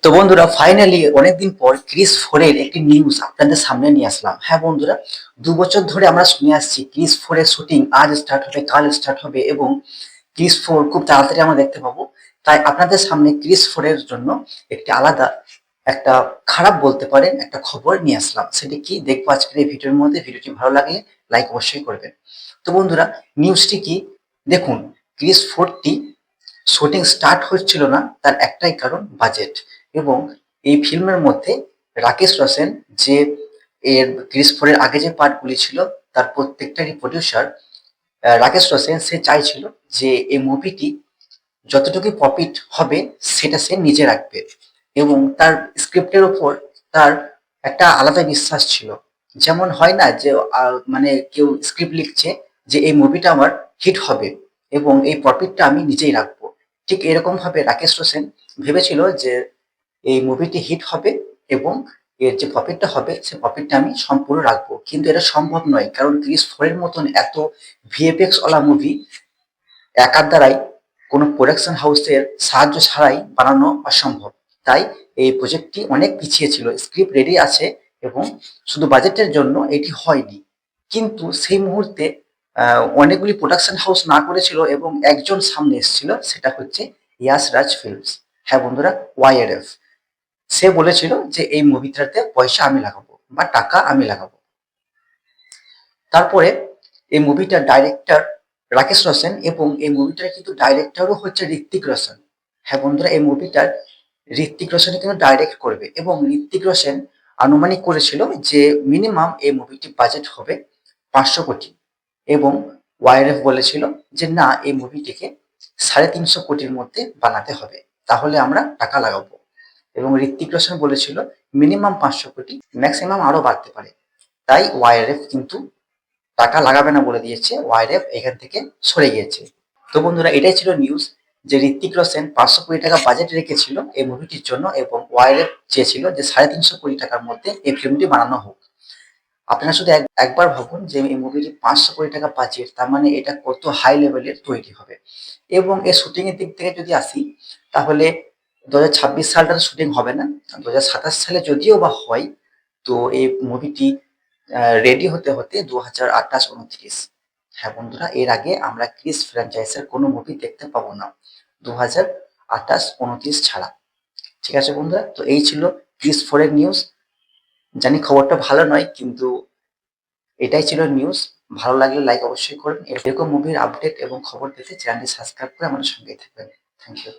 তো বন্ধুরা ফাইনালি অনেকদিন পর ক্রিস 4 এর একটি নিউজ আপনাদের সামনে নিয়ে আসলাম। হ্যাঁ বন্ধুরা, 2 বছর ধরে আমরা শুনে আসছি ক্রিস 4 এর শুটিং আজ স্টার্ট হবে, কাল স্টার্ট হবে এবং ক্রিস 4 খুব তাড়াতাড়ি আমরা দেখতে পাবো। তাই আপনাদের সামনে ক্রিস 4 এর জন্য একটি আলাদা একটা খারাপ বলতে পারেন একটা খবর নিয়ে আসলাম। সেটি কি দেখবো আজকের এই ভিডিওর মধ্যে। ভিডিওটি ভালো লাগলে লাইক অবশ্যই করবেন। তো বন্ধুরা, নিউজটি কি দেখুন। ক্রিস 4 টি শুটিং স্টার্ট হচ্ছিল না, তার একটাই কারণ বাজেট। এবং এই ফিল্মের মধ্যে রাকেশ রোশন যে এর ক্রিস 4 এর আগে যে পার্টগুলি ছিল তার প্রত্যেকটারই প্রডিউসার রাকেশ রোশন, সে চাইছিল যে এই মুভিটি যতটুকু প্রফিট হবে সেটা সে নিজে রাখবে এবং তার স্ক্রিপ্টের ওপর তার একটা আলাদা বিশ্বাস ছিল। যেমন হয় না যে মানে কেউ স্ক্রিপ্ট লিখছে যে এই মুভিটা আমার হিট হবে এবং এই প্রফিটটা আমি নিজেই রাখবো, ঠিক এরকম ভাবে রাকেশ রোশন ভেবেছিল যে এই মুভিটি হিট হবে এবং এর যে প্রফিটটা হবে সে প্রফিটটা আমি সম্পূর্ণ রাখবো। কিন্তু এটা সম্ভব নয়, কারণ ক্রিস 4 এর মতন এত ভিএফএক্স ওয়ালা মুভি একার দ্বারাই কোনো প্রোডাকশন হাউসের সাহায্য ছাড়াই বানানো অসম্ভব। তাই এই প্রজেক্টটি অনেক পিছিয়ে ছিল, স্ক্রিপ্ট রেডি আছে এবং শুধু বাজেটের জন্য এটি হয়নি। কিন্তু সেই মুহূর্তে অনেকগুলি প্রোডাকশন হাউস না করেছিল এবং একজন সামনে এসেছিল, সেটা হচ্ছে ইয়াস রাজ ফিল্মস। হ্যাঁ বন্ধুরা, ওয়াইআরএফ। সে বলেছিল যে এই মুভিটাতে পয়সা আমি লাগাবো বা টাকা আমি লাগাবো। তারপরে এই মুভিটার ডাইরেক্টর রাকেশ রোশন এবং এই মুভিটার কিন্তু ডাইরেক্টরও হচ্ছে ঋত্বিক রোশন। হ্যাঁ বন্ধুরা, এই মুভিটার ঋত্বিক রোশনই কিন্তু ডাইরেক্ট করবে এবং ঋত্বিক রোশন আনুমানিক করেছিল যে মিনিমাম এই মুভিটির বাজেট হবে 500 কোটি এবং ওয়াইআরএফ বলেছিল যে না, এই মুভিটিকে 350 কোটির মধ্যে বানাতে হবে, তাহলে আমরা টাকা লাগাবো। এবং ঋত্বিক রোশন বলেছিল মিনিমাম 500 কোটি, ম্যাক্সিমাম আরো বাড়তে পারে। তাই ওয়াইআরএফ কিন্তু টাকা লাগাবে না বলে দিয়েছে, ওয়াইআরএফ এখান থেকে সরে গিয়েছে। তো বন্ধুরা, এটাই ছিল নিউজ যে ঋত্বিক রোশন 500 কোটি টাকা বাজেট রেখেছিল এই মুভিটির জন্য এবং ওয়াইআরএফ চেয়েছিল যে 350 কোটি টাকার মধ্যে এই ফিল্মটি বানানো হোক। আপনারা শুধু একবার ভাবুন যে এই মুভিটি 500 কোটি টাকা বাজেট, তার মানে এটা কত হাই লেভেলের তৈরি হবে। এবং এর শুটিং এর দিক থেকে যদি আসি, তাহলে 2026 সালটা শুটিং হবে না, 2027 সালে যদিও বা হয়, তো এই মুভিটি রেডি হতে হতে 2028-29। হ্যাঁ বন্ধুরা, এর আগে আমরা ক্রিস ফ্র্যাঞ্চাইজের কোনো মুভি দেখতে পাবো না 2028-29 ছাড়া। ঠিক আছে বন্ধুরা, তো এই ছিল ক্রিস 4 এর নিউজ। জানি খবরটা ভালো নয়, কিন্তু এটাই ছিল নিউজ। ভালো লাগলে লাইক অবশ্যই করবেন। এরকম মুভির আপডেট এবং খবর পেতে চ্যানেলটি সাবস্ক্রাইব করে আমাদের সঙ্গেই থাকবেন। Thank you.